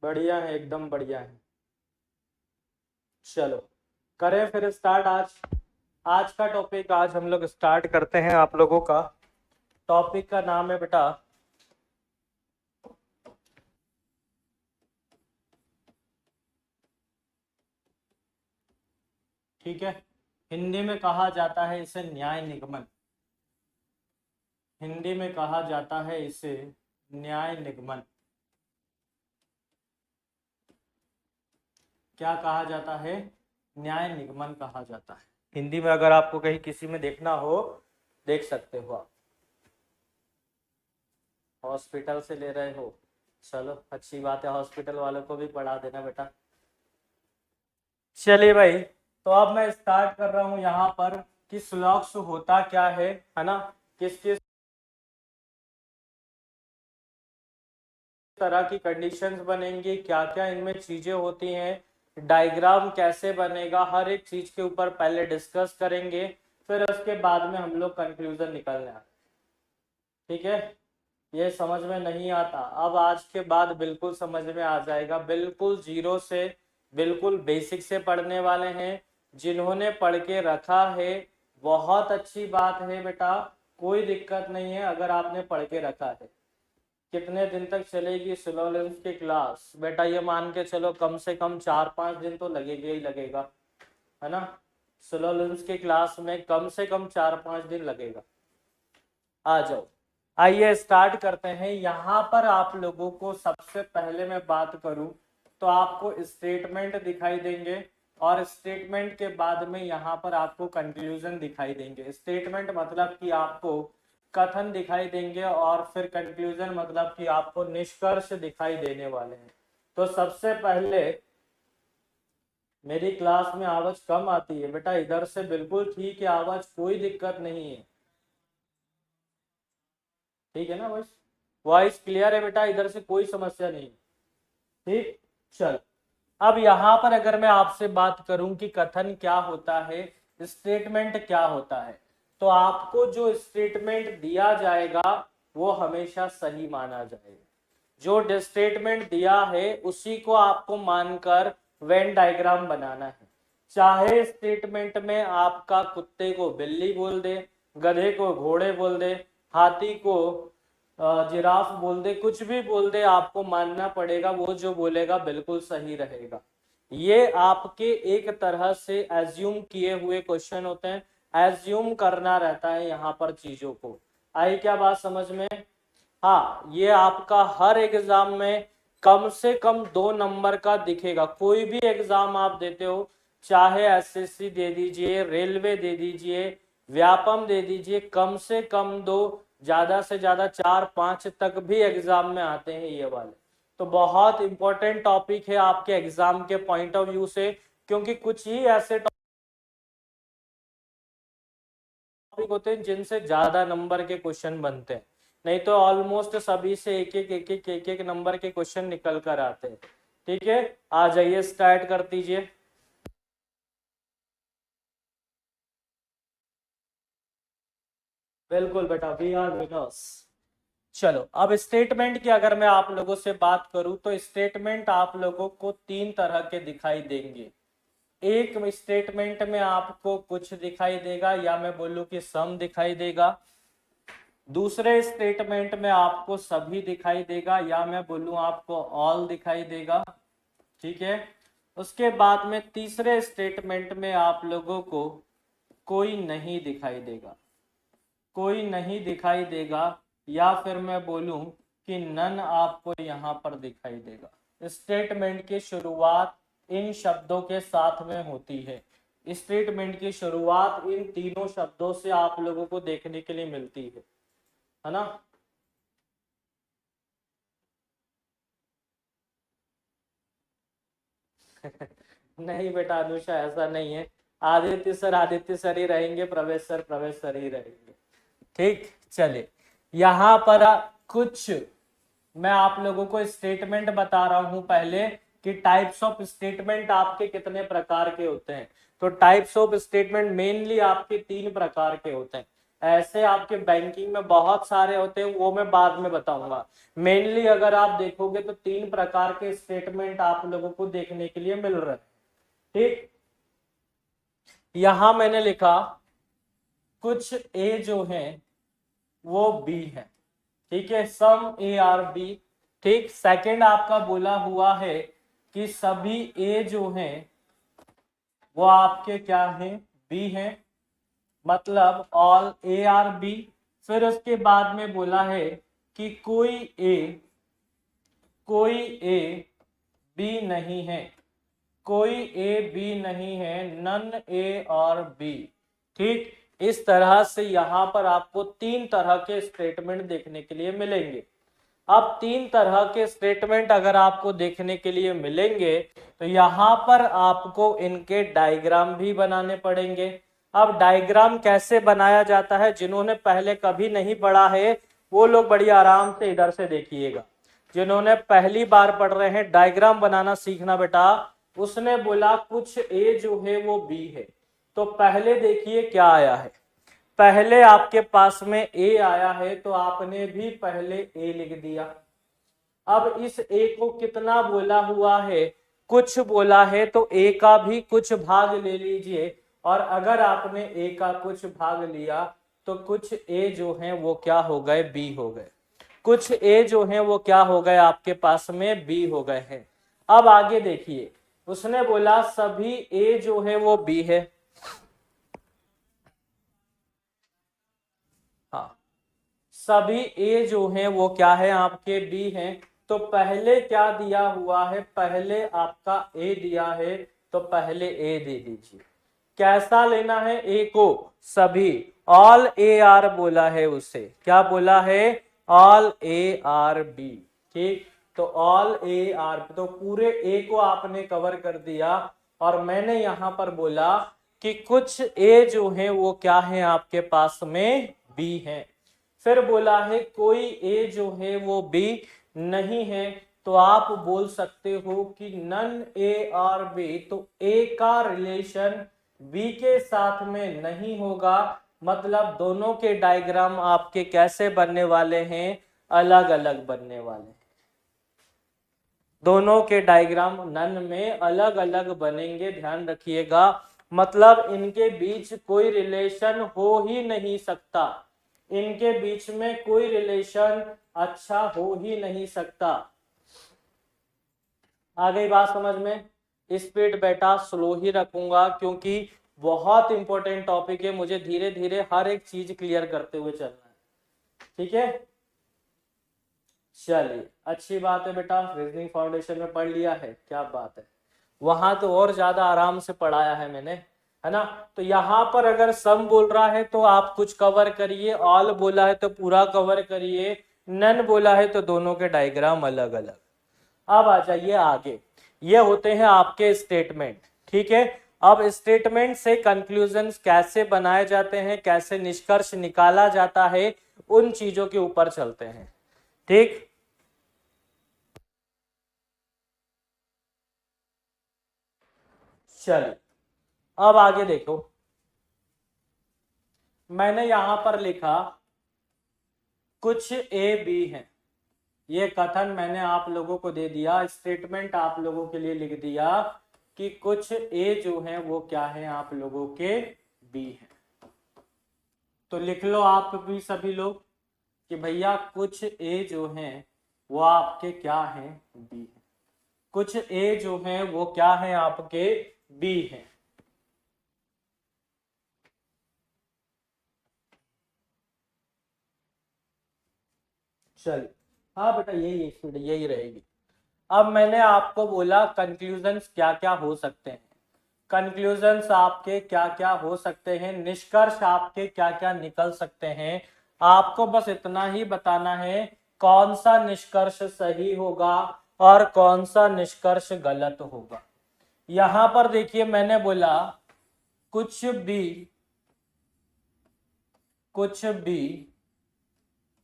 बढ़िया है, एकदम बढ़िया है। चलो करें फिर स्टार्ट। आज का टॉपिक आज हम लोग स्टार्ट करते हैं। आप लोगों का टॉपिक का नाम है बेटा, ठीक है, हिंदी में कहा जाता है इसे न्याय निगमन। हिंदी में कहा जाता है इसे न्याय निगमन। क्या कहा जाता है? न्याय निगमन कहा जाता है हिंदी में। अगर आपको कहीं किसी में देखना हो, देख सकते हो आप। हॉस्पिटल से ले रहे हो, चलो अच्छी बात है, हॉस्पिटल वालों को भी पढ़ा देना बेटा। चलिए भाई, तो अब मैं स्टार्ट कर रहा हूँ यहाँ पर कि स्लॉग्स होता क्या है ना, किस किस तरह की कंडीशंस बनेंगी, क्या क्या इनमें चीजें होती हैं, डायग्राम कैसे बनेगा, हर एक चीज के ऊपर पहले डिस्कस करेंगे, फिर उसके बाद में हम लोग कंक्लूजन निकालने आते। ठीक है, ये समझ में नहीं आता, अब आज के बाद बिल्कुल समझ में आ जाएगा। बिल्कुल जीरो से, बिल्कुल बेसिक से पढ़ने वाले हैं। जिन्होंने पढ़ के रखा है बहुत अच्छी बात है बेटा, कोई दिक्कत नहीं है अगर आपने पढ़ के रखा है। कितने दिन तक चलेगी सिलोनिम्स की क्लास बेटा? ये मान के चलो कम से कम 4-5 दिन तो लगेगा ही लगेगा, है ना। सिलोनिम्स की क्लास में कम से कम 4-5 दिन लगेगा। आ जाओ, आइए स्टार्ट करते हैं। यहाँ पर आप लोगों को सबसे पहले मैं बात करूं तो आपको स्टेटमेंट दिखाई देंगे, और स्टेटमेंट के बाद में यहाँ पर आपको कंक्लूजन दिखाई देंगे। स्टेटमेंट मतलब कि आपको कथन दिखाई देंगे, और फिर कंक्लूजन मतलब कि आपको निष्कर्ष दिखाई देने वाले हैं। तो सबसे पहले, मेरी क्लास में आवाज कम आती है बेटा? इधर से बिल्कुल ठीक है आवाज, कोई दिक्कत नहीं है, ठीक है ना? वॉइस वॉइस क्लियर है बेटा? इधर से कोई समस्या नहीं, ठीक। चल, अब यहाँ पर अगर मैं आपसे बात करूं कि कथन क्या होता है, स्टेटमेंट क्या होता है, तो आपको जो स्टेटमेंट दिया जाएगा वो हमेशा सही माना जाएगा। जो स्टेटमेंट दिया है उसी को आपको मानकर वेन डायग्राम बनाना है। चाहे स्टेटमेंट में आपका कुत्ते को बिल्ली बोल दे, गधे को घोड़े बोल दे, हाथी को जिराफ बोल दे, कुछ भी बोल दे, आपको मानना पड़ेगा, वो जो बोलेगा बिल्कुल सही रहेगा। ये आपके एक तरह से एज्यूम किए हुए क्वेश्चन होते हैं, एज्यूम करना रहता है यहाँ पर चीजों को। आई क्या बात समझ में? हाँ, ये आपका हर एग्जाम में कम से कम 2 नंबर का दिखेगा। कोई भी एग्जाम आप देते हो, चाहे एसएससी दे दीजिए, रेलवे दे दीजिए, व्यापम दे दीजिए, कम से कम 2, ज्यादा से ज्यादा 4-5 तक भी एग्जाम में आते हैं ये वाले। तो बहुत इंपॉर्टेंट टॉपिक है आपके एग्जाम के पॉइंट ऑफ व्यू से, क्योंकि कुछ ही ऐसे टॉपिक होते हैं जिनसे ज्यादा नंबर के क्वेश्चन बनते हैं, नहीं तो ऑलमोस्ट सभी से एक एक नंबर के क्वेश्चन निकल कर आते हैं। ठीक है, आ जाइए स्टार्ट कर दीजिए। बिल्कुल बेटा, वी आर विनर्स। चलो, अब स्टेटमेंट की अगर मैं आप लोगों से बात करूं तो स्टेटमेंट आप लोगों को 3 तरह के दिखाई देंगे। एक स्टेटमेंट में आपको कुछ दिखाई देगा, या मैं बोलूं कि सम दिखाई देगा। दूसरे स्टेटमेंट में आपको सभी दिखाई देगा, या मैं बोलूं आपको ऑल दिखाई देगा। ठीक है, उसके बाद में तीसरे स्टेटमेंट में आप लोगों को कोई नहीं दिखाई देगा, कोई नहीं दिखाई देगा, या फिर मैं बोलूं कि नन आपको यहां पर दिखाई देगा। स्टेटमेंट की शुरुआत इन शब्दों के साथ में होती है। स्टेटमेंट की शुरुआत इन तीनों शब्दों से आप लोगों को देखने के लिए मिलती है ना। नहीं बेटा अनुषा, ऐसा नहीं है। आदित्य सर ही रहेंगे, प्रवेश सर ही रहेंगे। ठीक, चलिए यहाँ पर कुछ मैं आप लोगों को स्टेटमेंट बता रहा हूं पहले, कि टाइप्स ऑफ स्टेटमेंट आपके कितने प्रकार के होते हैं। तो टाइप्स ऑफ स्टेटमेंट मेनली आपके 3 प्रकार के होते हैं। ऐसे आपके बैंकिंग में बहुत सारे होते हैं, वो मैं बाद में बताऊंगा। मेनली अगर आप देखोगे तो 3 प्रकार के स्टेटमेंट आप लोगों को देखने के लिए मिल रहे हैं। ठीक, यहां मैंने लिखा कुछ ए जो है वो बी है। ठीक है, सम ए आर बी। ठीक, सेकंड आपका बोला हुआ है कि सभी ए जो हैं वो आपके क्या हैं, बी हैं, मतलब ऑल ए आर बी। फिर उसके बाद में बोला है कि कोई ए बी नहीं है, कोई ए बी नहीं है, नन ए और बी। ठीक, इस तरह से यहां पर आपको 3 तरह के स्टेटमेंट देखने के लिए मिलेंगे। अब 3 तरह के स्टेटमेंट अगर आपको देखने के लिए मिलेंगे तो यहां पर आपको इनके डायग्राम भी बनाने पड़ेंगे। अब डायग्राम कैसे बनाया जाता है, जिन्होंने पहले कभी नहीं पढ़ा है वो लोग बड़ी आराम से इधर से देखिएगा। जिन्होंने पहली बार पढ़ रहे हैं, डायग्राम बनाना सीखना बेटा। उसने बोला कुछ ए जो है वो बी है, तो पहले देखिए क्या आया है। पहले आपके पास में ए आया है तो आपने भी पहले ए लिख दिया। अब इस ए को कितना बोला हुआ है, कुछ बोला है, तो ए का भी कुछ भाग ले लीजिए। और अगर आपने ए का कुछ भाग लिया तो कुछ ए जो है वो क्या हो गए, बी हो गए। कुछ ए जो है वो क्या हो गए, आपके पास में बी हो गए हैं। अब आगे देखिए, उसने बोला सभी ए जो है वो बी है। हाँ, सभी ए जो हैं वो क्या है, आपके बी हैं। तो पहले क्या दिया हुआ है, पहले आपका ए दिया है, तो पहले ए दे दीजिए। कैसा लेना है ए को, सभी, ऑल ए आर बोला है उसे, क्या बोला है, ऑल ए आर बी। ठीक, तो ऑल ए आर, तो पूरे ए को आपने कवर कर दिया। और मैंने यहां पर बोला कि कुछ ए जो है वो क्या है, आपके पास में बी है। फिर बोला है कोई ए जो है वो बी नहीं है, तो आप बोल सकते हो कि नन ए और बी, तो ए का रिलेशन बी के साथ में नहीं होगा। मतलब दोनों के डायग्राम आपके कैसे बनने वाले हैं, अलग अलग बनने वाले हैं। दोनों के डायग्राम नन में अलग अलग बनेंगे, ध्यान रखिएगा। मतलब इनके बीच कोई रिलेशन हो ही नहीं सकता, इनके बीच में कोई रिलेशन अच्छा हो ही नहीं सकता। आ गई बात समझ में। स्पीड बेटा स्लो ही रखूंगा क्योंकि बहुत इंपॉर्टेंट टॉपिक है, मुझे धीरे धीरे हर एक चीज क्लियर करते हुए चलना है। ठीक है, चलिए अच्छी बात है बेटा, रीजनिंग फाउंडेशन में पढ़ लिया है, क्या बात है। वहां तो और ज्यादा आराम से पढ़ाया है मैंने, है ना। तो यहाँ पर अगर सम बोल रहा है तो आप कुछ कवर करिए, ऑल बोला है तो पूरा कवर करिए, नन बोला है तो दोनों के डायग्राम अलग अलग। अब आ जाइए आगे, ये होते हैं आपके स्टेटमेंट। ठीक है, अब स्टेटमेंट से कंक्लूजन कैसे बनाए जाते हैं, कैसे निष्कर्ष निकाला जाता है, उन चीजों के ऊपर चलते हैं। ठीक, चलिए अब आगे देखो, मैंने यहां पर लिखा कुछ ए बी है। ये कथन मैंने आप लोगों को दे दिया, स्टेटमेंट आप लोगों के लिए लिख दिया कि कुछ ए जो है वो क्या है, आप लोगों के बी है। तो लिख लो आप भी सभी लोग कि भैया कुछ ए जो है वो आपके क्या है, बी है। कुछ ए जो है वो क्या है, आपके बी है। चलिए, हाँ बेटा यही यही रहेगी। अब मैंने आपको बोला कंक्लूजन्स क्या क्या हो सकते हैं, कंक्लूजन्स आपके क्या क्या हो सकते हैं, निष्कर्ष आपके क्या क्या निकल सकते हैं। आपको बस इतना ही बताना है कौन सा निष्कर्ष सही होगा और कौन सा निष्कर्ष गलत होगा। यहां पर देखिए मैंने बोला कुछ भी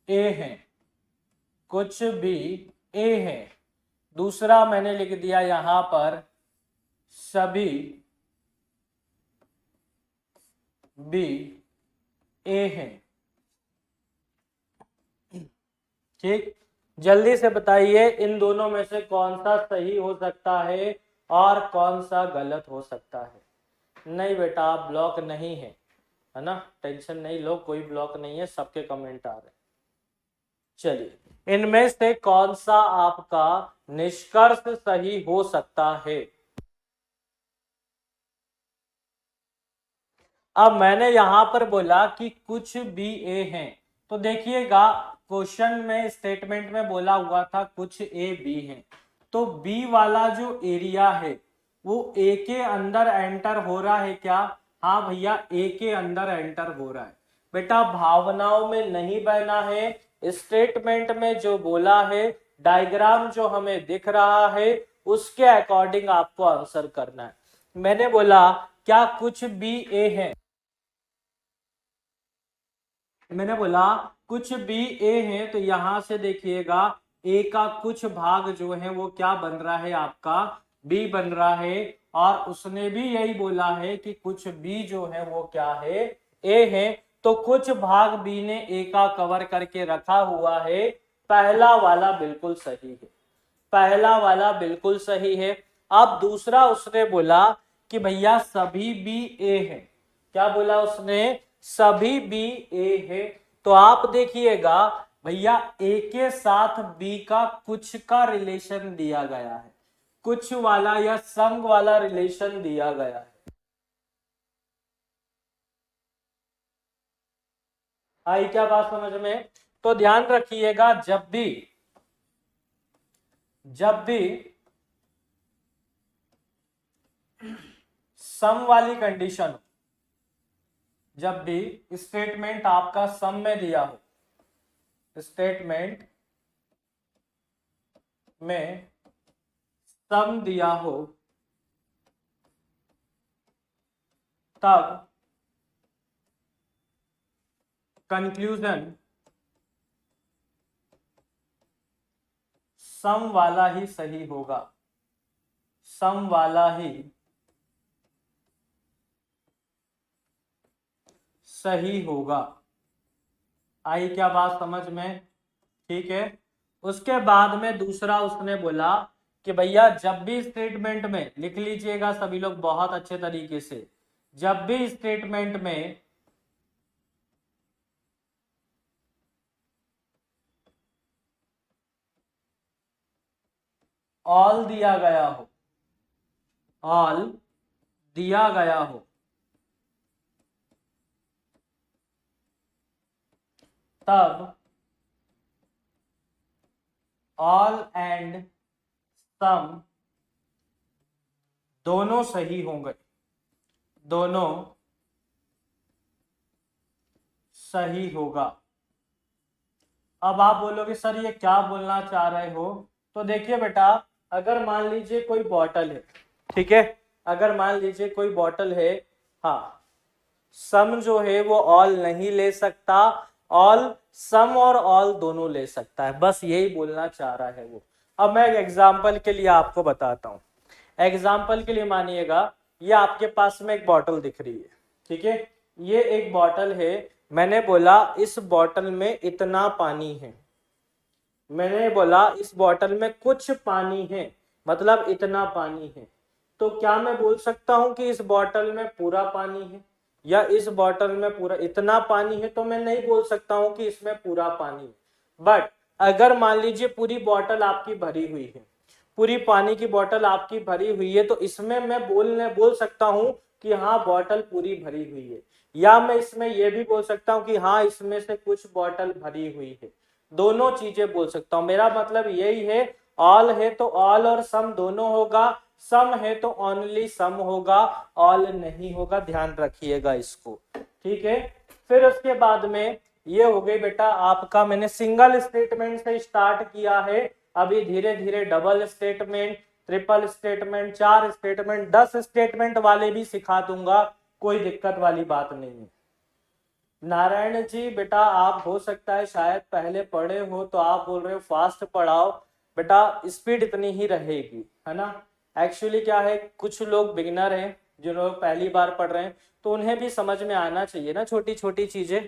ए है, कुछ भी ए है। दूसरा मैंने लिख दिया यहां पर सभी बी ए है। ठीक, जल्दी से बताइए इन दोनों में से कौन सा सही हो सकता है और कौन सा गलत हो सकता है। नहीं बेटा ब्लॉक नहीं है ना, टेंशन नहीं लो, कोई ब्लॉक नहीं है, सबके कमेंट आ रहे हैं। चलिए इनमें से कौन सा आपका निष्कर्ष सही हो सकता है। अब मैंने यहां पर बोला कि कुछ भी ए हैं, तो देखिएगा क्वेश्चन में स्टेटमेंट में बोला हुआ था कुछ ए बी हैं, तो बी वाला जो एरिया है वो ए के अंदर एंटर हो रहा है क्या? हाँ भैया ए के अंदर एंटर हो रहा है। बेटा भावनाओं में नहीं बहना है, स्टेटमेंट में जो बोला है, डायग्राम जो हमें दिख रहा है उसके अकॉर्डिंग आपको आंसर करना है। मैंने बोला क्या कुछ बी ए है, मैंने बोला कुछ बी ए है, तो यहां से देखिएगा ए का कुछ भाग जो है वो क्या बन रहा है आपका बी बन रहा है, और उसने भी यही बोला है कि कुछ बी जो है वो क्या है ए है, तो कुछ भाग बी ने ए का कवर करके रखा हुआ है। पहला वाला बिल्कुल सही है, पहला वाला बिल्कुल सही है। अब दूसरा उसने बोला कि भैया सभी बी ए है, क्या बोला उसने? सभी बी ए है, तो आप देखिएगा भैया ए के साथ बी का कुछ का रिलेशन दिया गया है, कुछ वाला या सम वाला रिलेशन दिया गया है। आई क्या बात समझ में? तो ध्यान रखिएगा जब भी सम वाली कंडीशन हो, जब भी स्टेटमेंट आपका सम में दिया हो, स्टेटमेंट में सम दिया हो, तब कंक्लूजन सम वाला ही सही होगा, सम वाला ही सही होगा। आई क्या बात समझ में? ठीक है। उसके बाद में दूसरा उसने बोला कि भैया जब भी स्टेटमेंट में, लिख लीजिएगा सभी लोग बहुत अच्छे तरीके से, जब भी स्टेटमेंट में ऑल दिया गया हो, ऑल दिया गया हो, तब ऑल एंड सम दोनों सही होंगे, दोनों सही होगा। अब आप बोलोगे सर ये क्या बोलना चाह रहे हो? तो देखिए बेटा, अगर मान लीजिए कोई बॉटल है, ठीक है, अगर मान लीजिए कोई बॉटल है, हाँ, सम जो है वो ऑल नहीं ले सकता, ऑल सम और ऑल दोनों ले सकता है, बस यही बोलना चाह रहा है वो। अब मैं एक एग्जाम्पल के लिए आपको बताता हूं। एग्जाम्पल के लिए मानिएगा ये आपके पास में एक बॉटल दिख रही है, ठीक है, ये एक बॉटल है, मैंने बोला इस बॉटल में इतना पानी है, मैंने बोला इस बॉटल में कुछ पानी है, मतलब इतना पानी है, तो क्या मैं बोल सकता हूं कि इस बॉटल में पूरा पानी है, या इस बॉटल में पूरा इतना पानी है? तो मैं नहीं बोल सकता हूं कि इसमें पूरा पानी है। बट अगर मान लीजिए पूरी बॉटल आपकी भरी हुई है, पूरी पानी की बॉटल आपकी भरी हुई है, तो इसमें मैं बोल सकता हूं कि हाँ बॉटल पूरी भरी हुई है, या मैं इसमें यह भी बोल सकता हूं कि हाँ इसमें से कुछ बॉटल भरी हुई है, दोनों चीजें बोल सकता हूं। मेरा मतलब यही है, ऑल है तो ऑल और सम दोनों होगा, सम है तो ओनली सम होगा, ऑल नहीं होगा, ध्यान रखिएगा इसको, ठीक है। फिर उसके बाद में ये हो गई बेटा आपका, मैंने सिंगल स्टेटमेंट से स्टार्ट किया है, अभी धीरे धीरे double statement, triple statement, 4 statement, 10 statement वाले भी सिखा दूंगा, कोई दिक्कत वाली बात नहीं है। नारायण जी बेटा आप हो सकता है शायद पहले पढ़े हो, तो आप बोल रहे हो फास्ट पढ़ाओ, बेटा स्पीड इतनी ही रहेगी, है ना। एक्चुअली क्या है, कुछ लोग बिगिनर हैं, जो लोग पहली बार पढ़ रहे हैं, तो उन्हें भी समझ में आना चाहिए ना छोटी छोटी चीजें,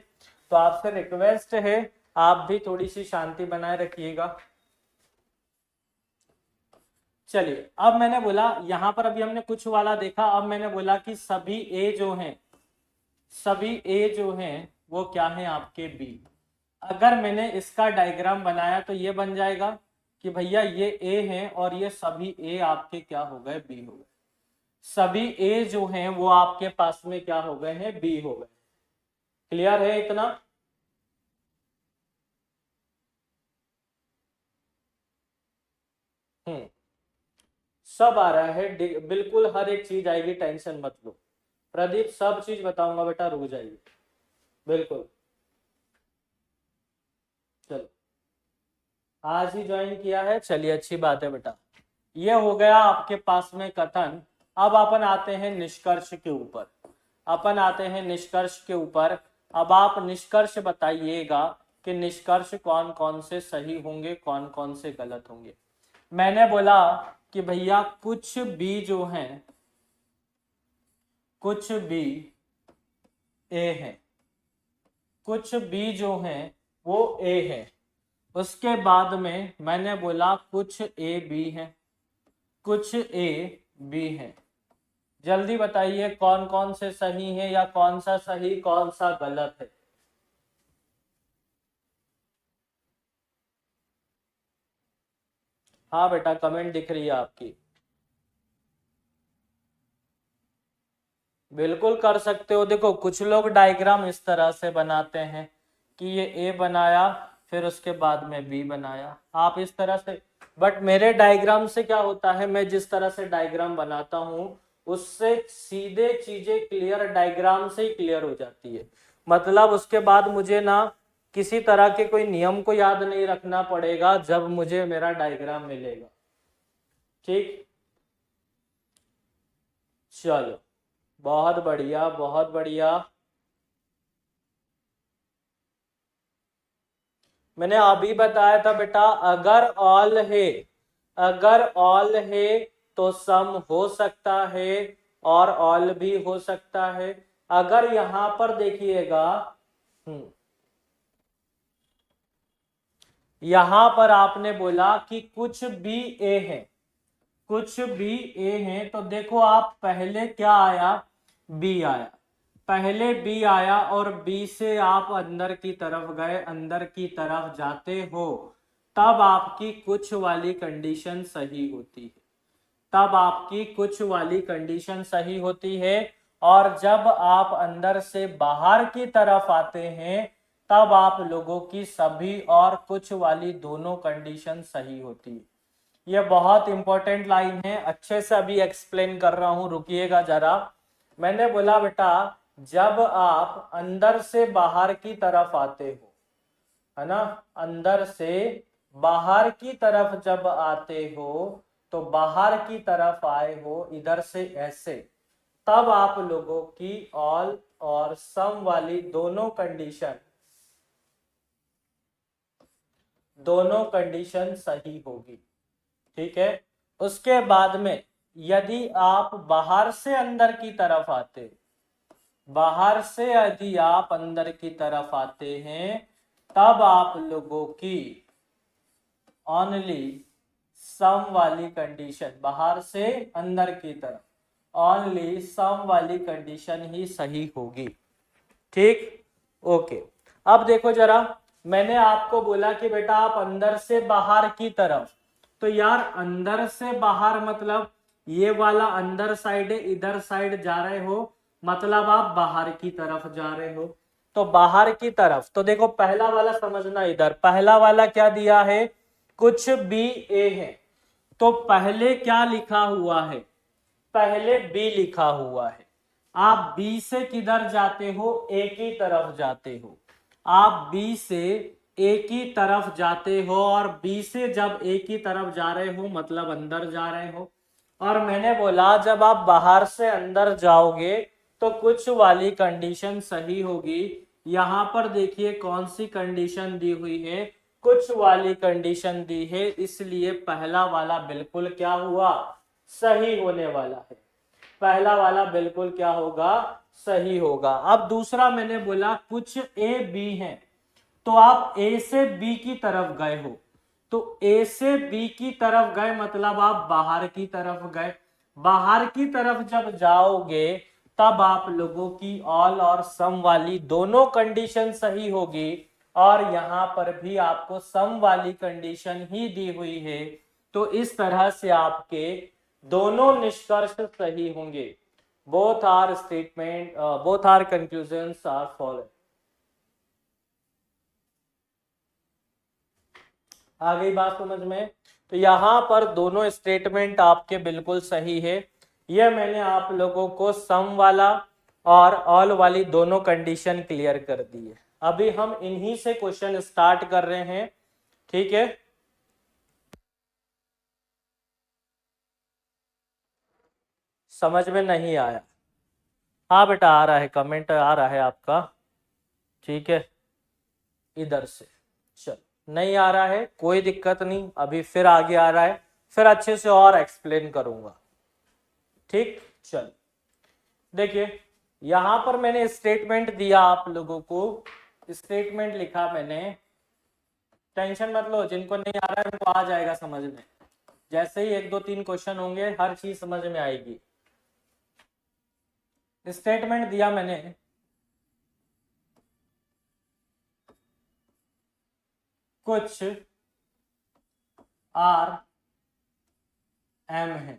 तो आपसे रिक्वेस्ट है आप भी थोड़ी सी शांति बनाए रखिएगा। चलिए, अब मैंने बोला यहां पर अभी हमने कुछ वाला देखा, अब मैंने बोला कि सभी ए जो हैं, सभी ए जो हैं वो क्या है आपके बी। अगर मैंने इसका डायग्राम बनाया तो ये बन जाएगा कि भैया ये ए हैं और ये सभी ए आपके क्या हो गए, बी हो गए। सभी ए जो हैं वो आपके पास में क्या हो गए हैं, बी हो गए। क्लियर है इतना? सब आ रहा है, बिल्कुल हर एक चीज आएगी, टेंशन मत लो। प्रदीप सब चीज बताऊंगा बेटा, रुक जाइए। बिल्कुल, चलो आज ही ज्वाइन किया है, चलिए अच्छी बात है बेटा। ये हो गया आपके पास में कथन। अब अपन आते हैं निष्कर्ष के ऊपर, अपन आते हैं निष्कर्ष के ऊपर। अब आप निष्कर्ष बताइएगा कि निष्कर्ष कौन कौन से सही होंगे, कौन कौन से गलत होंगे। मैंने बोला कि भैया कुछ बी जो हैं, कुछ बी ए हैं, कुछ बी जो हैं वो ए है। उसके बाद में मैंने बोला कुछ ए बी है, कुछ ए बी है। जल्दी बताइए कौन कौन से सही है, या कौन सा सही कौन सा गलत है। हाँ बेटा, कमेंट दिख रही है आपकी। बिल्कुल कर सकते हो। देखो कुछ लोग डायग्राम इस तरह से बनाते हैं कि ये ए बनाया फिर उसके बाद में बी बनाया, आप इस तरह से। बट मेरे डायग्राम से क्या होता है, मैं जिस तरह से डायग्राम बनाता हूं उससे सीधे चीजें क्लियर, डायग्राम से ही क्लियर हो जाती है। मतलब उसके बाद मुझे ना किसी तरह के कोई नियम को याद नहीं रखना पड़ेगा जब मुझे मेरा डायग्राम मिलेगा। ठीक, चलो बहुत बढ़िया, बहुत बढ़िया। मैंने अभी बताया था बेटा, अगर ऑल है, अगर ऑल है तो सम हो सकता है और ऑल भी हो सकता है। अगर यहां पर देखिएगा, यहां पर आपने बोला कि कुछ बी ए है, कुछ बी ए है, तो देखो आप पहले क्या आया, बी आया, पहले बी आया और बी से आप अंदर की तरफ गए, अंदर की तरफ जाते हो तब आपकी कुछ वाली कंडीशन सही होती है, तब आपकी कुछ वाली कंडीशन सही होती है। और जब आप अंदर से बाहर की तरफ आते हैं तब आप लोगों की सभी और कुछ वाली दोनों कंडीशन सही होती है। ये बहुत इंपॉर्टेंट लाइन है, अच्छे से अभी एक्सप्लेन कर रहा हूं, रुकिएगा जरा। मैंने बोला बेटा जब आप अंदर से बाहर की तरफ आते हो, है ना, अंदर से बाहर की तरफ जब आते हो तो बाहर की तरफ आए हो इधर से ऐसे, तब आप लोगों की ऑल और सम वाली दोनों कंडीशन, दोनों कंडीशन सही होगी। ठीक है। उसके बाद में यदि आप बाहर से अंदर की तरफ आते, बाहर से यदि आप अंदर की तरफ आते हैं तब आप लोगों की ओनली सम वाली कंडीशन, बाहर से अंदर की तरफ ओनली सम वाली कंडीशन ही सही होगी। ठीक, ओके। अब देखो जरा, मैंने आपको बोला कि बेटा आप अंदर से बाहर की तरफ, तो यार अंदर से बाहर मतलब ये वाला अंदर साइड है, इधर साइड जा रहे हो मतलब आप बाहर की तरफ जा रहे हो। तो बाहर की तरफ, तो देखो पहला वाला समझना, इधर पहला वाला क्या दिया है, कुछ बी ए है, तो पहले क्या लिखा हुआ है, पहले बी लिखा हुआ है। आप बी से किधर जाते हो, ए की तरफ जाते हो। आप बी से ए की तरफ जाते हो और बी से जब ए की तरफ जा रहे हो मतलब अंदर जा रहे हो। और मैंने बोला जब आप बाहर से अंदर जाओगे तो कुछ वाली कंडीशन सही होगी। यहां पर देखिए कौन सी कंडीशन दी हुई है, कुछ वाली कंडीशन दी है, इसलिए पहला वाला बिल्कुल क्या हुआ, सही होने वाला है। पहला वाला बिल्कुल क्या होगा, सही होगा। अब दूसरा मैंने बोला कुछ ए बी है, तो आप ए से बी की तरफ गए हो, तो ए से बी की तरफ गए मतलब आप बाहर की तरफ गए। बाहर की तरफ जब जाओगे तब आप लोगों की ऑल और सम वाली दोनों कंडीशन सही होगी, और यहां पर भी आपको सम वाली कंडीशन ही दी हुई है। तो इस तरह से आपके दोनों निष्कर्ष सही होंगे। Both are statement, both are conclusions are following. आ गई बात समझ में? तो यहां पर दोनों स्टेटमेंट आपके बिल्कुल सही है। यह मैंने आप लोगों को सम वाला और ऑल वाली दोनों कंडीशन क्लियर कर दी है। अभी हम इन्हीं से क्वेश्चन स्टार्ट कर रहे हैं, ठीक है। समझ में नहीं आया? हाँ बेटा आ रहा है, कमेंट आ रहा है आपका, ठीक है। इधर से चल, नहीं आ रहा है कोई दिक्कत नहीं, अभी फिर आगे आ रहा है, फिर अच्छे से और एक्सप्लेन करूंगा, ठीक। चल देखिए, यहां पर मैंने स्टेटमेंट दिया आप लोगों को, स्टेटमेंट लिखा मैंने। टेंशन मत लो, जिनको नहीं आ रहा है उनको आ जाएगा समझ में। जैसे ही 1 2 3 क्वेश्चन होंगे हर चीज समझ में आएगी। स्टेटमेंट दिया मैंने, कुछ आर एम है,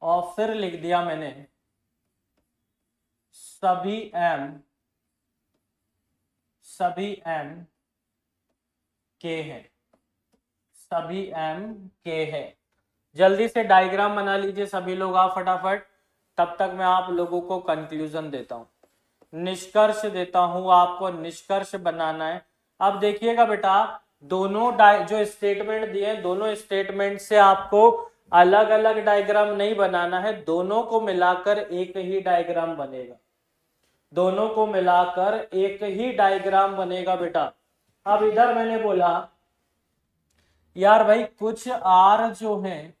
और फिर लिख दिया मैंने सभी एम के हैं, सभी एम के हैं। जल्दी से डायग्राम बना लीजिए सभी लोग आप फटाफट, तब तक मैं आप लोगों को कंक्लूजन देता हूं, निष्कर्ष देता हूं। आपको निष्कर्ष बनाना है। अब देखिएगा बेटा, दोनों जो स्टेटमेंट दिए दोनों स्टेटमेंट से आपको अलग अलग डायग्राम नहीं बनाना है, दोनों को मिलाकर एक ही डायग्राम बनेगा, दोनों को मिलाकर एक ही डायग्राम बनेगा बेटा। अब इधर मैंने बोला यार भाई कुछ आर जो है,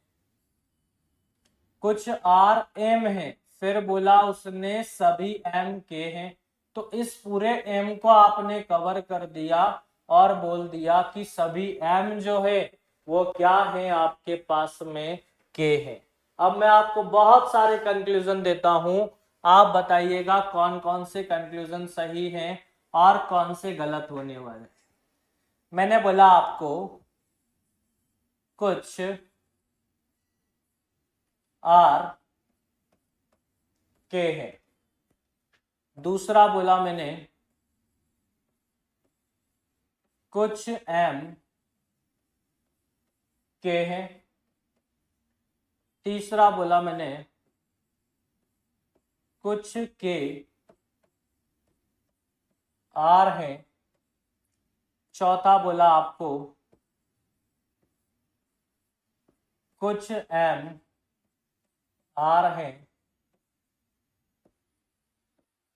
कुछ आर एम है, फिर बोला उसने सभी एम के हैं। तो इस पूरे एम को आपने कवर कर दिया और बोल दिया कि सभी एम जो है वो क्या है आपके पास में के है। अब मैं आपको बहुत सारे कंक्लूजन देता हूं, आप बताइएगा कौन कौन से कंक्लूजन सही हैं और कौन से गलत होने वाले। मैंने बोला आपको कुछ आर के है, दूसरा बोला मैंने कुछ एम के हैं, तीसरा बोला मैंने कुछ के आर है, चौथा बोला आपको कुछ एम आर है,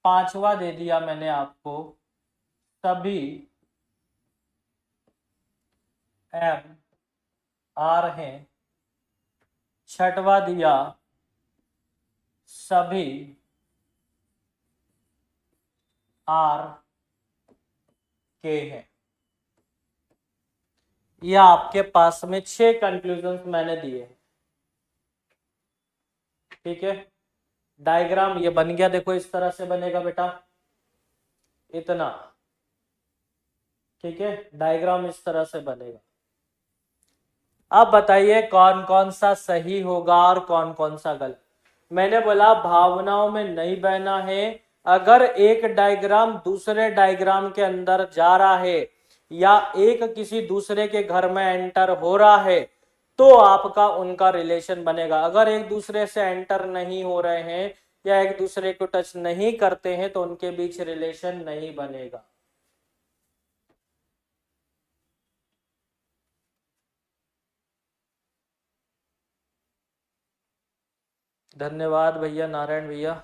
पांचवा दे दिया मैंने आपको सभी एम आर हैं, छठवा दिया सभी आर के हैं। यह आपके पास में 6 कंक्लूजन मैंने दिए हैं, ठीक है। डायग्राम ये बन गया, देखो इस तरह से बनेगा बेटा, इतना, ठीक है। डायग्राम इस तरह से बनेगा। अब बताइए कौन कौन सा सही होगा और कौन कौन सा गलत। मैंने बोला भावनाओं में नहीं बहना है। अगर एक डायग्राम दूसरे डायग्राम के अंदर जा रहा है या एक किसी दूसरे के घर में एंटर हो रहा है तो आपका उनका रिलेशन बनेगा। अगर एक दूसरे से एंटर नहीं हो रहे हैं या एक दूसरे को टच नहीं करते हैं तो उनके बीच रिलेशन नहीं बनेगा। धन्यवाद भैया, नारायण भैया।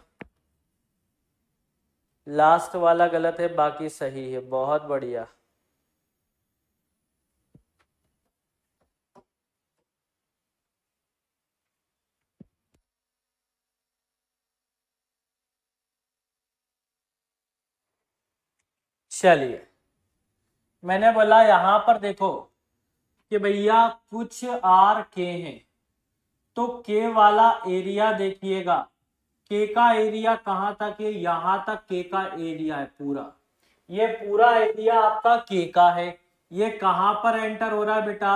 लास्ट वाला गलत है, बाकी सही है, बहुत बढ़िया। चलिए मैंने बोला यहां पर देखो कि भैया कुछ आर के हैं, तो के वाला एरिया देखिएगा, के का एरिया कहां तक है, यहां तक के का एरिया है पूरा, ये पूरा एरिया आपका के का है। ये कहां पर एंटर हो रहा है बेटा,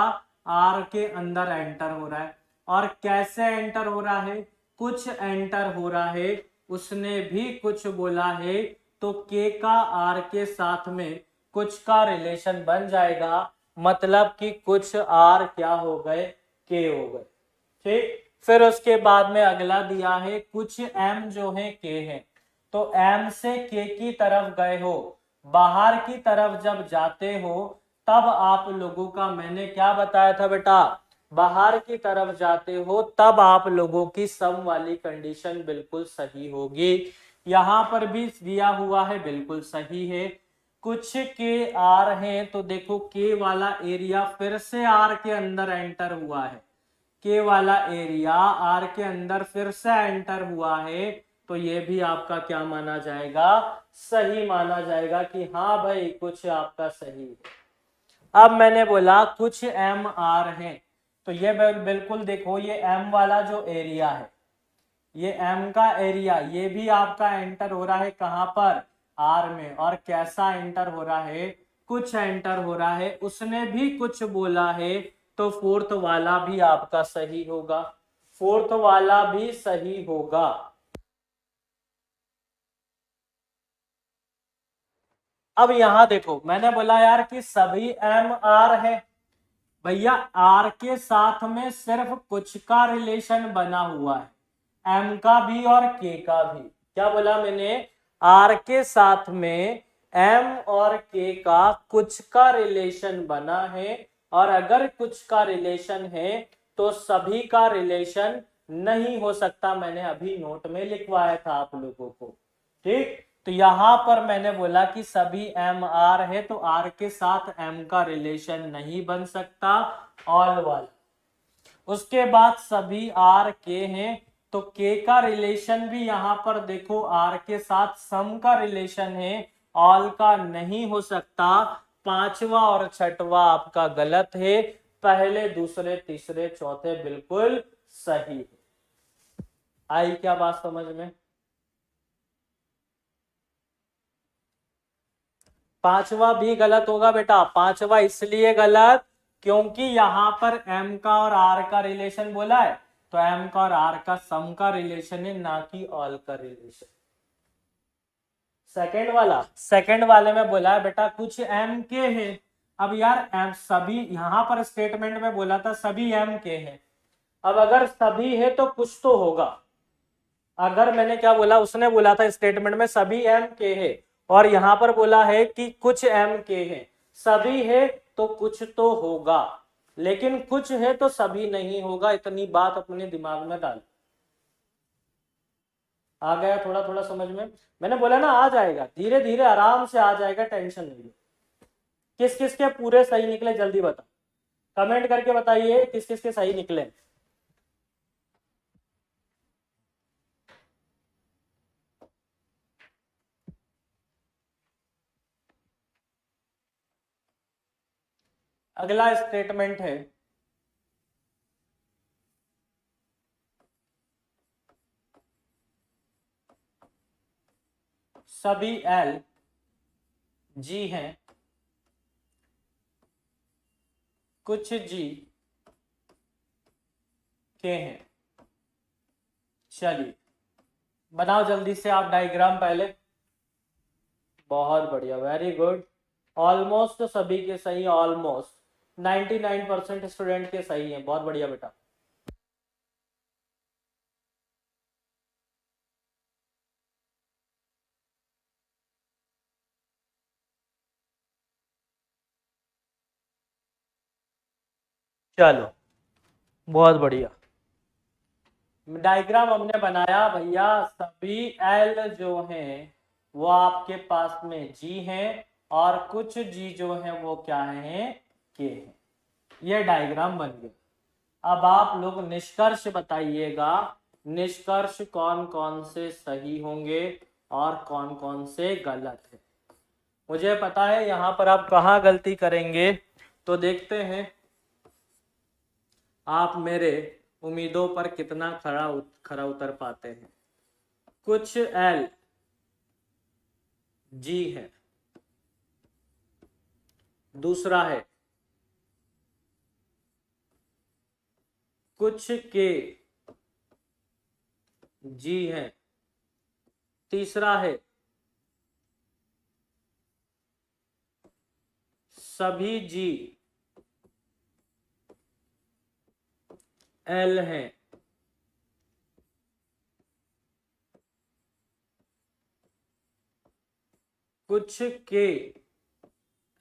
आर के अंदर एंटर हो रहा है। और कैसे एंटर हो रहा है, कुछ एंटर हो रहा है, उसने भी कुछ बोला है, तो के का आर के साथ में कुछ का रिलेशन बन जाएगा, मतलब कि कुछ आर क्या हो गए, के हो गए। ठीक, फिर उसके बाद में अगला दिया है कुछ एम जो है के है, तो एम से के की तरफ गए हो, बाहर की तरफ जब जाते हो तब आप लोगों का, मैंने क्या बताया था बेटा, बाहर की तरफ जाते हो तब आप लोगों की सम वाली कंडीशन बिल्कुल सही होगी। यहां पर भी दिया हुआ है, बिल्कुल सही है। कुछ के आर हैं, तो देखो के वाला एरिया फिर से आर के अंदर एंटर हुआ है, के वाला एरिया आर के अंदर फिर से एंटर हुआ है, तो ये भी आपका क्या माना जाएगा, सही माना जाएगा कि हाँ भाई कुछ आपका सही है। अब मैंने बोला कुछ एम आर है, तो ये बिल्कुल देखो, ये एम वाला जो एरिया है, ये एम का एरिया, ये भी आपका एंटर हो रहा है कहां पर, आर में। और कैसा एंटर हो रहा है, कुछ एंटर हो रहा है, उसने भी कुछ बोला है, तो फोर्थ वाला भी आपका सही होगा, फोर्थ वाला भी सही होगा। अब यहां देखो, मैंने बोला यार कि सभी एम आर है, भैया आर के साथ में सिर्फ कुछ का रिलेशन बना हुआ है, एम का भी और के का भी। क्या बोला मैंने, आर के साथ में एम और के का कुछ का रिलेशन बना है, और अगर कुछ का रिलेशन है तो सभी का रिलेशन नहीं हो सकता, मैंने अभी नोट में लिखवाया था आप लोगों को। ठीक, तो यहां पर मैंने बोला कि सभी एम आर है, तो आर के साथ एम का रिलेशन नहीं बन सकता, ऑल वाला। उसके बाद सभी आर के हैं, तो के का रिलेशन भी यहां पर देखो आर के साथ सम का रिलेशन है, ऑल का नहीं हो सकता। पांचवा और छठवा आपका गलत है, पहले दूसरे तीसरे चौथे बिल्कुल सही है। आई क्या बात समझ में, पांचवा भी गलत होगा बेटा, पांचवा इसलिए गलत क्योंकि यहां पर एम का और आर का रिलेशन बोला है, तो एम का और आर का सम का रिलेशन है, ना कि ऑल का रिलेशन। सेकंड वाले में बोला है बेटा कुछ एम के हैं। अब यार एम सभी, यहां पर स्टेटमेंट में बोला था सभी एम के हैं, अब अगर सभी है तो कुछ तो होगा। अगर मैंने क्या बोला, उसने बोला था स्टेटमेंट में सभी एम के है, और यहां पर बोला है कि कुछ एम के हैं, सभी है तो कुछ तो होगा, लेकिन कुछ है तो सभी नहीं होगा, इतनी बात अपने दिमाग में डाल। आ गया थोड़ा थोड़ा समझ में, मैंने बोला ना आ जाएगा, धीरे धीरे आराम से आ जाएगा, टेंशन नहीं लो। किस किस के पूरे सही निकले जल्दी बताओ, कमेंट करके बताइए किस किस के सही निकले। अगला स्टेटमेंट है, सभी एल जी हैं, कुछ जी के हैं। चलिए बनाओ जल्दी से आप डायग्राम पहले, बहुत बढ़िया, वेरी गुड। ऑलमोस्ट सभी के सही, ऑलमोस्ट 99% स्टूडेंट के सही हैं, बहुत बढ़िया बेटा। चलो बहुत बढ़िया, डायग्राम हमने बनाया भैया, सभी एल जो हैं वो आपके पास में जी हैं, और कुछ जी जो हैं वो क्या हैं, के हैं। ये डायग्राम बन गया। अब आप लोग निष्कर्ष बताइएगा, निष्कर्ष कौन कौन से सही होंगे और कौन कौन से गलत है। मुझे पता है यहाँ पर आप कहाँ गलती करेंगे, तो देखते हैं आप मेरे उम्मीदों पर कितना खरा उतर पाते हैं। कुछ एल जी है, दूसरा है कुछ के जी है, तीसरा है सभी जी एल हैं, कुछ के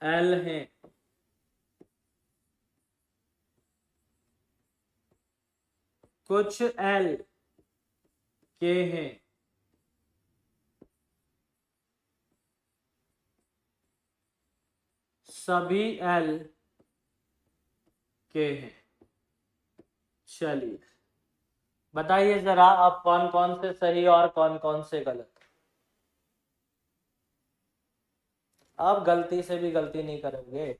एल हैं, कुछ एल के हैं, सभी एल के हैं। चलिए बताइए जरा आप कौन कौन से सही और कौन कौन से गलत। आप गलती से भी गलती नहीं करोगे।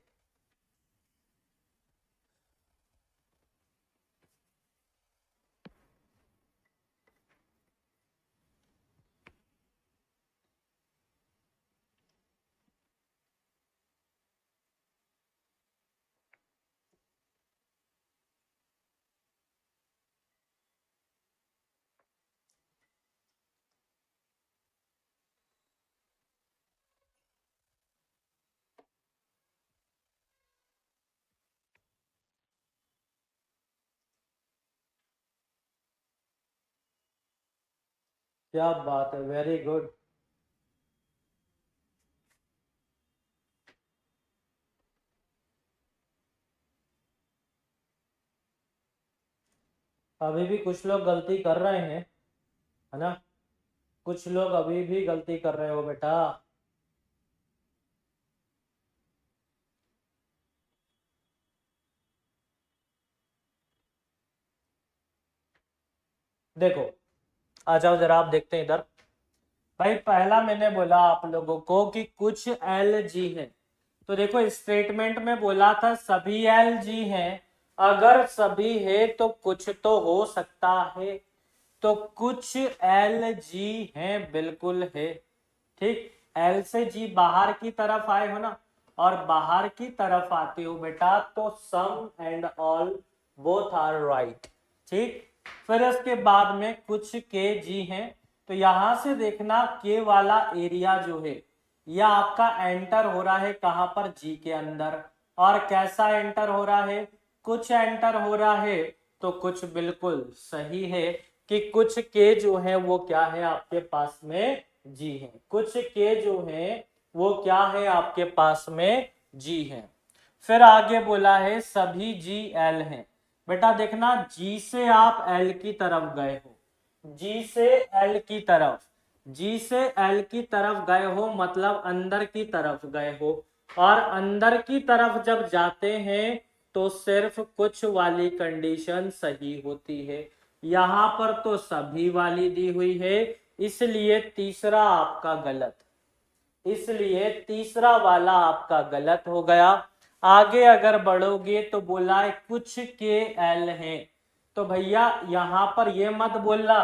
क्या बात है, वेरी गुड। अभी भी कुछ लोग गलती कर रहे हैं, है ना, कुछ लोग अभी भी गलती कर रहे हो बेटा। देखो आ जाओ जरा आप देखते हैं इधर। भाई पहला मैंने बोला आप लोगों को कि कुछ एल जी है, तो देखो स्टेटमेंट में बोला था सभी एल जी हैं। अगर सभी है तो कुछ तो हो सकता है, तो कुछ एल जी हैं, बिल्कुल है। ठीक, एल से जी बाहर की तरफ आए हो ना, और बाहर की तरफ आते हो बेटा तो some and all both are right. ठीक, फिर इसके बाद में कुछ के जी हैं, तो यहां से देखना के वाला एरिया जो है यह आपका एंटर हो रहा है कहां पर, जी के अंदर। और कैसा एंटर हो रहा है, कुछ एंटर हो रहा है, तो कुछ बिल्कुल सही है कि कुछ के जो है वो क्या है आपके पास में जी है, कुछ के जो है वो क्या है आपके पास में जी है। फिर आगे बोला है सभी जी एल हैं। बेटा देखना जी से आप एल की तरफ गए हो, जी से एल की तरफ, जी से एल की तरफ गए हो मतलब अंदर की तरफ गए हो। और अंदर की तरफ जब जाते हैं तो सिर्फ कुछ वाली कंडीशन सही होती है। यहां पर तो सभी वाली दी हुई है, इसलिए तीसरा आपका गलत, इसलिए तीसरा वाला आपका गलत हो गया। आगे अगर बढ़ोगे तो बोला है कुछ के एल हैं, तो भैया यहां पर ये मत बोलना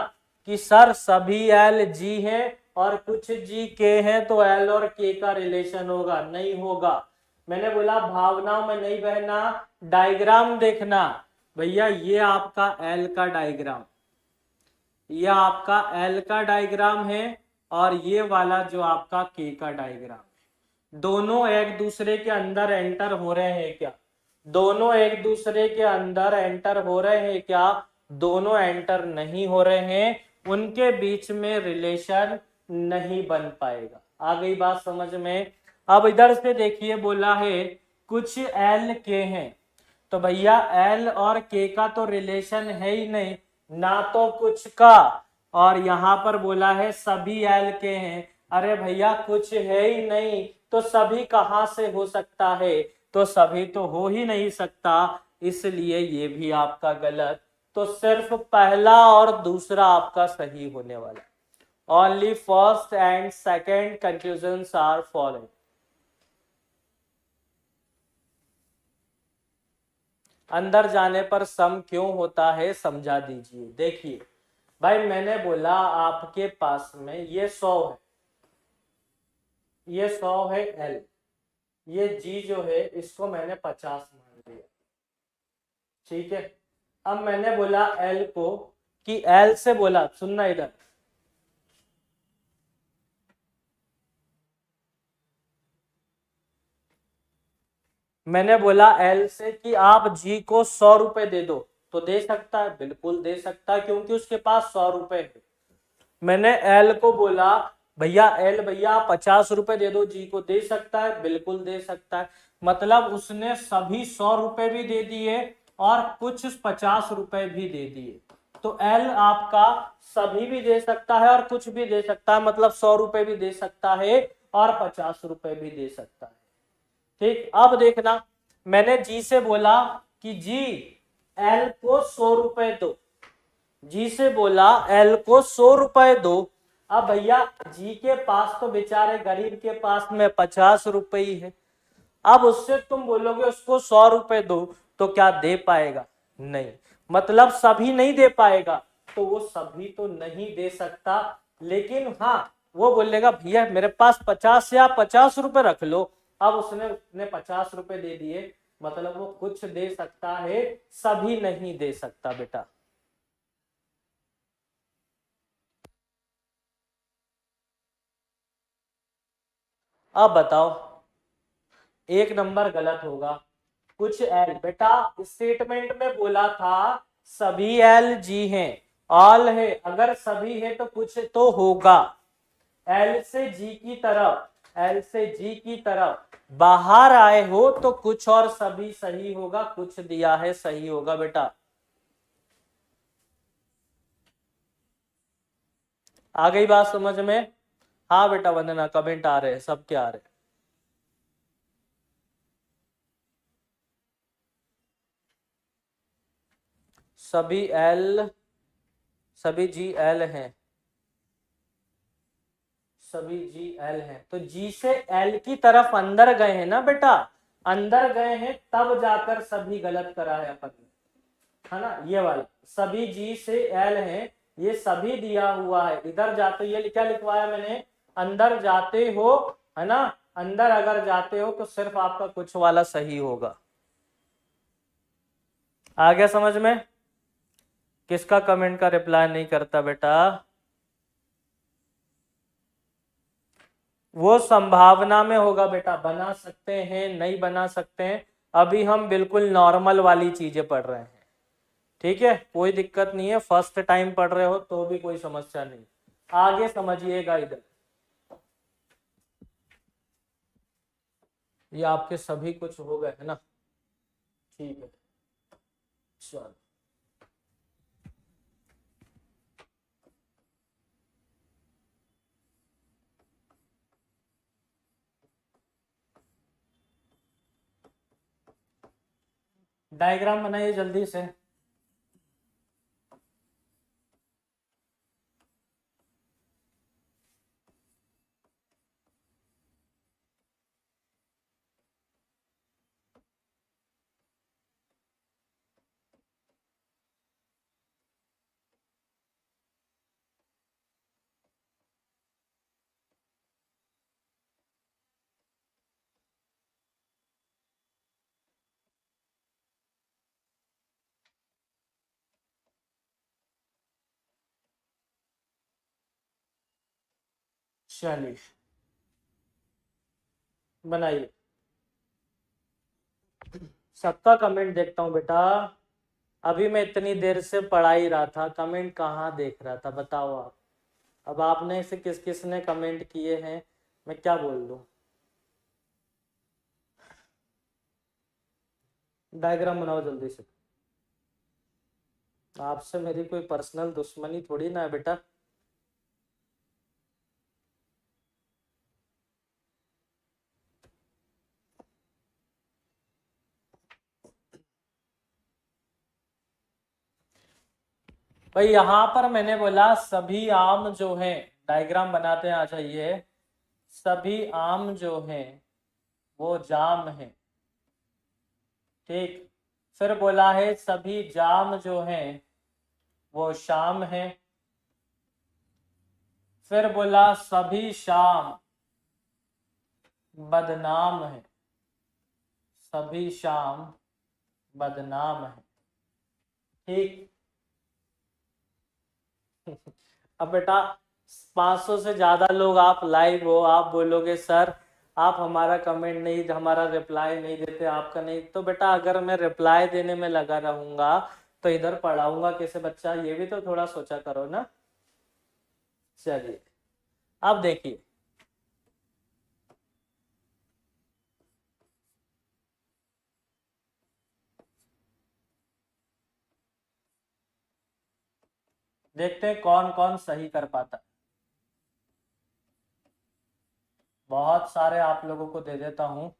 कि सर सभी एल जी है और कुछ जी के हैं तो एल और के का रिलेशन होगा, नहीं होगा। मैंने बोला भावनाओं में नहीं बहना, डायग्राम देखना। भैया ये आपका एल का डायग्राम, ये आपका एल का डायग्राम है, और ये वाला जो आपका के का डायग्राम है, दोनों एक दूसरे के अंदर एंटर हो रहे हैं क्या, दोनों एक दूसरे के अंदर एंटर हो रहे हैं क्या, दोनों एंटर नहीं हो रहे हैं, उनके बीच में रिलेशन नहीं बन पाएगा। आ गई बात समझ में। अब इधर से देखिए बोला है कुछ एल के हैं, तो भैया एल और के का तो रिलेशन है ही नहीं, ना तो कुछ का, और यहां पर बोला है सभी एल के हैं। अरे भैया कुछ है ही नहीं तो सभी कहां से हो सकता है, तो सभी तो हो ही नहीं सकता, इसलिए ये भी आपका गलत। तो सिर्फ पहला और दूसरा आपका सही होने वाला। Only first and second conclusions are following. अंदर जाने पर सम क्यों होता है समझा दीजिए। देखिए भाई, मैंने बोला आपके पास में ये 100 है, ये 100 है एल, ये जी जो है इसको मैंने 50 मान लिया, ठीक है। अब मैंने बोला एल को, कि एल से बोला, सुनना इधर, मैंने बोला एल से कि आप जी को 100 रुपए दे दो, तो दे सकता है, बिल्कुल दे सकता है, क्योंकि उसके पास 100 रुपए है। मैंने एल को बोला भैया एल भैया 50 रुपए दे दो, जी को दे सकता है, बिल्कुल दे सकता है। मतलब उसने सभी 100 रुपए भी दे दिए और कुछ 50 रुपए भी दे दिए। तो एल आपका सभी भी दे सकता है और कुछ भी दे सकता है, मतलब 100 रुपए भी दे सकता है और 50 रुपए भी दे सकता है। ठीक, अब देखना, मैंने जी से बोला कि जी एल को 100 रुपए दो, जी से बोला एल को 100 रुपए दो। अब भैया जी के पास तो बेचारे गरीब के पास में 50 रुपए ही है। अब उससे तुम बोलोगे उसको 100 रुपए दो, तो क्या दे पाएगा? नहीं, मतलब सभी नहीं दे पाएगा, तो वो सभी तो नहीं दे सकता। लेकिन हाँ, वो बोलेगा भैया मेरे पास 50 या 50 रुपए रख लो। अब उसने 50 रुपए दे दिए, मतलब वो कुछ दे सकता है, सभी नहीं दे सकता बेटा। अब बताओ, एक नंबर गलत होगा, कुछ एल। बेटा स्टेटमेंट में बोला था सभी एल जी हैं, ऑल है, अगर सभी है तो कुछ तो होगा। एल से जी की तरफ, एल से जी की तरफ बाहर आए हो तो कुछ और सभी सही होगा, कुछ दिया है सही होगा बेटा। आ गई बात समझ में? हाँ बेटा वंदना, कमेंट आ रहे हैं, सबके आ रहे हैं। सभी एल, सभी जी एल हैं, सभी जी एल हैं, तो जी से एल की तरफ अंदर गए हैं ना बेटा, अंदर गए हैं तब जाकर सभी गलत करा है अपन ने, है ना। ये वाला सभी जी से एल हैं, ये सभी दिया हुआ है, इधर जाते, ये क्या लिखवाया मैंने, अंदर जाते हो, है ना, अंदर अगर जाते हो तो सिर्फ आपका कुछ वाला सही होगा। आ गया समझ में? किसका कमेंट का रिप्लाई नहीं करता बेटा? वो संभावना में होगा बेटा, बना सकते हैं नहीं बना सकते हैं, अभी हम बिल्कुल नॉर्मल वाली चीजें पढ़ रहे हैं। ठीक है, कोई दिक्कत नहीं है, फर्स्ट टाइम पढ़ रहे हो तो भी कोई समस्या नहीं। आगे समझिएगा इधर, ये आपके सभी कुछ हो गए है ना, ठीक है, चलो। डायग्राम बनाइए जल्दी से। चलिए बनाइए, सबका कमेंट देखता हूँ बेटा। अभी मैं इतनी देर से पढ़ा ही रहा था, कमेंट कहाँ देख रहा था बताओ आप। अब आपने से किस किस ने कमेंट किए हैं, मैं क्या बोल दूं। डायग्राम बनाओ जल्दी से, आपसे मेरी कोई पर्सनल दुश्मनी थोड़ी ना है बेटा। भाई यहाँ पर मैंने बोला सभी आम जो हैं, डायग्राम बनाते हैं, आ जाइए। सभी आम जो हैं वो जाम है, ठीक। फिर बोला है सभी जाम जो हैं वो शाम है। फिर बोला सभी शाम बदनाम है। सभी शाम बदनाम है। ठीक। अब बेटा 500 से ज्यादा लोग आप लाइव हो, आप बोलोगे सर आप हमारा कमेंट नहीं, हमारा रिप्लाई नहीं देते, आपका नहीं, तो बेटा अगर मैं रिप्लाई देने में लगा रहूंगा तो इधर पढ़ाऊंगा कैसे बच्चा, ये भी तो थोड़ा सोचा करो ना। चलिए अब देखिए, देखते हैं कौन कौन सही कर पाता। बहुत सारे आप लोगों को दे देता हूं।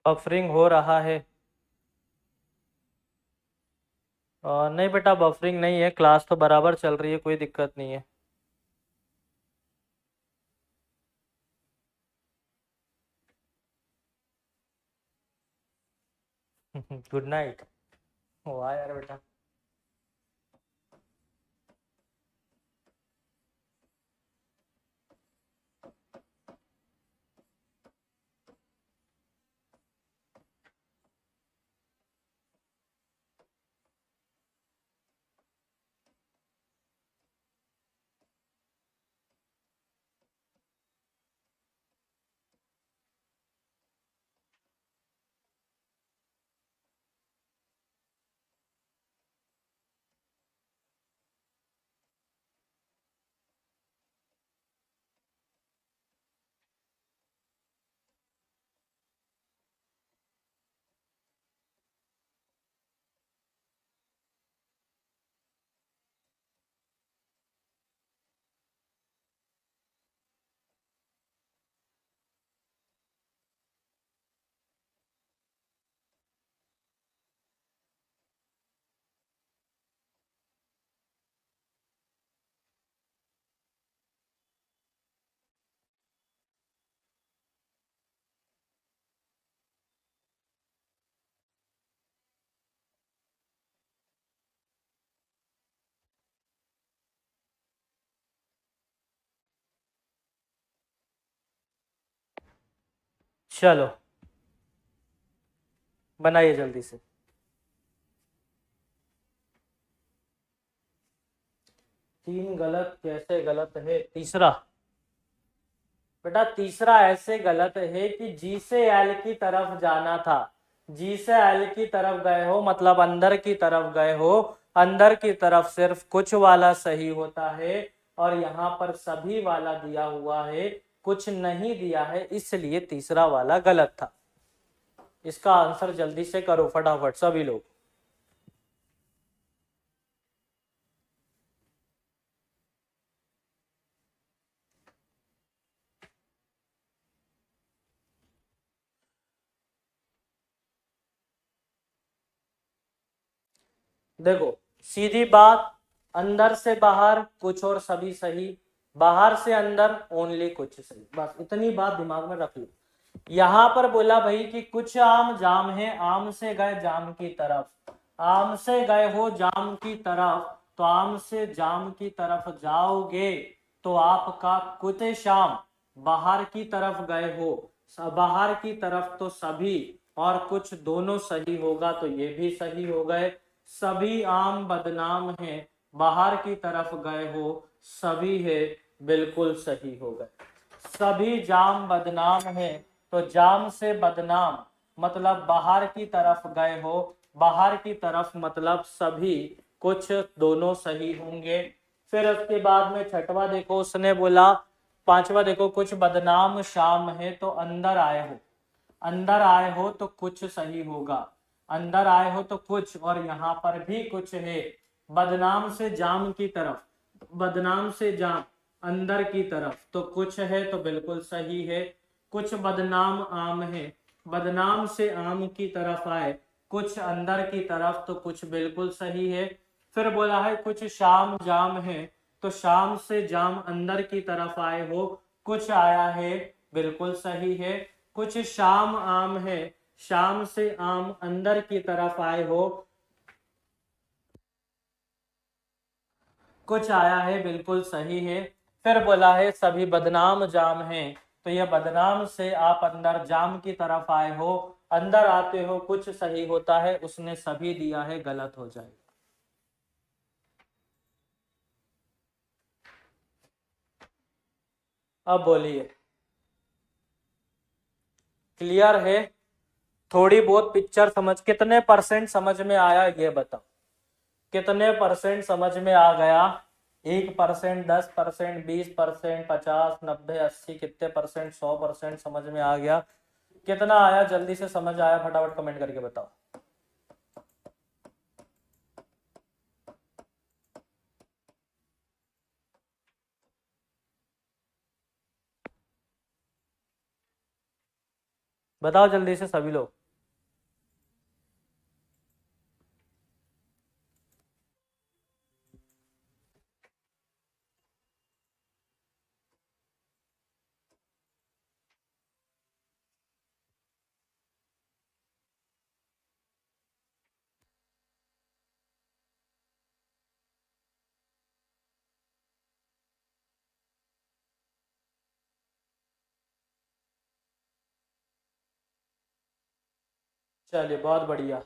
बफरिंग हो रहा है। नहीं बेटा बफरिंग नहीं है, क्लास तो बराबर चल रही है, कोई दिक्कत नहीं है। Good night. वाह यार बेटा। चलो बनाइए जल्दी से। तीन गलत कैसे गलत है? तीसरा बेटा तीसरा ऐसे गलत है कि जी से एल की तरफ जाना था, जी से एल की तरफ गए हो मतलब अंदर की तरफ गए हो, अंदर की तरफ सिर्फ कुछ वाला सही होता है और यहाँ पर सभी वाला दिया हुआ है, कुछ नहीं दिया है, इसलिए तीसरा वाला गलत था। इसका आंसर जल्दी से करो फटाफट सभी लोग। देखो सीधी बात, अंदर से बाहर कुछ और सभी सही, बाहर से अंदर ओनली कुछ सही, बस इतनी बात दिमाग में रख लो। यहां पर बोला भाई कि कुछ आम जाम है, आम से गए जाम की तरफ, आम से गए हो जाम की तरफ, तो आम से जाम की तरफ जाओगे तो आपका कुछ शाम बाहर की तरफ गए हो, बाहर की तरफ तो सभी और कुछ दोनों सही होगा तो ये भी सही हो गए। सभी आम बदनाम हैं, बाहर की तरफ गए हो, सभी है, बिल्कुल सही हो गए। सभी जाम बदनाम हैं, तो जाम से बदनाम मतलब बाहर की तरफ गए हो, बाहर की तरफ मतलब सभी कुछ दोनों सही होंगे। फिर उसके बाद में छठवा देखो, उसने बोला, पांचवा देखो, कुछ बदनाम शाम है तो अंदर आए हो, अंदर आए हो तो कुछ सही होगा, अंदर आए हो तो कुछ, और यहाँ पर भी कुछ है। बदनाम से जाम की तरफ, बदनाम से जाम अंदर की तरफ तो कुछ है तो बिल्कुल सही है। कुछ बदनाम आम है, बदनाम से आम की तरफ आए, कुछ अंदर की तरफ तो कुछ बिल्कुल सही है। फिर बोला है कुछ शाम जाम है, तो शाम से जाम अंदर की तरफ आए हो, कुछ आया है, बिल्कुल सही है। कुछ शाम आम है, शाम से आम अंदर की तरफ आए हो, कुछ आया है, बिल्कुल सही है। फिर बोला है सभी बदनाम जाम हैं, तो यह बदनाम से आप अंदर जाम की तरफ आए हो, अंदर आते हो कुछ सही होता है, उसने सभी दिया है, गलत हो जाएगा। अब बोलिए, क्लियर है? थोड़ी बहुत पिक्चर समझ, कितने परसेंट समझ में आया ये बताओ, कितने परसेंट समझ में आ गया? 1%, 10%, 20%, 50, 90, 80, कितने परसेंट? 100% समझ में आ गया? कितना आया, जल्दी से समझ आया, फटाफट कमेंट करके बताओ। बताओ जल्दी से सभी लोग। चलिए, बहुत बढ़िया।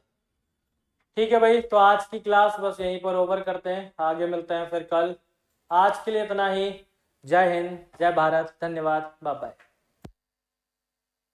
ठीक है भाई, तो आज की क्लास बस यहीं पर ओवर करते हैं, आगे मिलते हैं फिर कल। आज के लिए इतना ही। जय हिंद, जय भारत, धन्यवाद, बाय बाय।